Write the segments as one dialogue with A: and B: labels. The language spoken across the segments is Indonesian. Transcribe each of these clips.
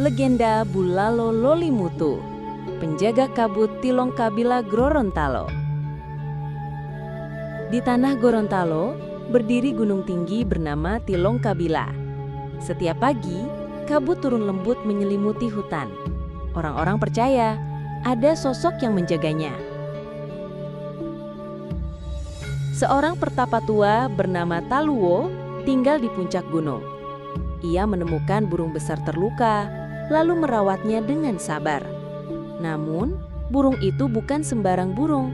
A: Legenda Bulalo Lolimutu, penjaga kabut Tilong Kabila Gorontalo. Di tanah Gorontalo, berdiri gunung tinggi bernama Tilong Kabila. Setiap pagi, kabut turun lembut menyelimuti hutan. Orang-orang percaya ada sosok yang menjaganya. Seorang pertapa tua bernama Taluwo tinggal di puncak gunung. Ia menemukan burung besar terluka, lalu merawatnya dengan sabar. Namun, burung itu bukan sembarang burung.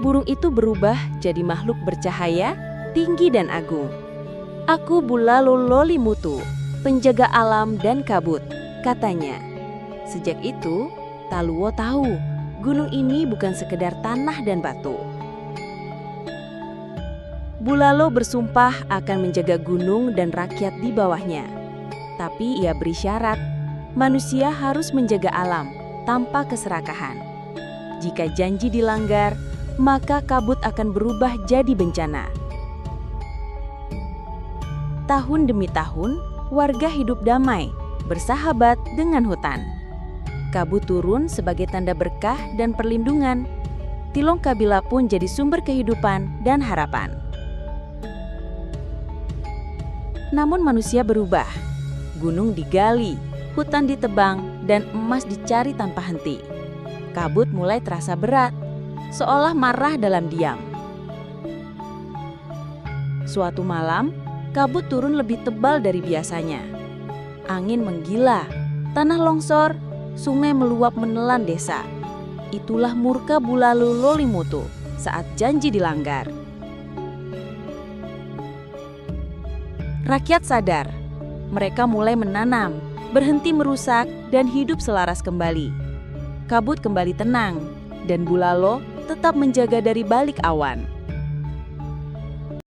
A: Burung itu berubah jadi makhluk bercahaya, tinggi dan agung. "Aku Bulalo Lolimutu, penjaga alam dan kabut," katanya. Sejak itu, Taluwo tahu gunung ini bukan sekedar tanah dan batu. Bulalo bersumpah akan menjaga gunung dan rakyat di bawahnya. Tapi ia beri syarat, manusia harus menjaga alam tanpa keserakahan. Jika janji dilanggar, maka kabut akan berubah jadi bencana. Tahun demi tahun, warga hidup damai, bersahabat dengan hutan. Kabut turun sebagai tanda berkah dan perlindungan. Tilong Kabila pun jadi sumber kehidupan dan harapan. Namun manusia berubah. Gunung digali, hutan ditebang, dan emas dicari tanpa henti. Kabut mulai terasa berat, seolah marah dalam diam. Suatu malam, kabut turun lebih tebal dari biasanya. Angin menggila, tanah longsor, sungai meluap menelan desa. Itulah murka Bulalo Lolimutu saat janji dilanggar. Rakyat sadar, mereka mulai menanam, berhenti merusak, dan hidup selaras kembali. Kabut kembali tenang, dan Bulalo tetap menjaga dari balik awan.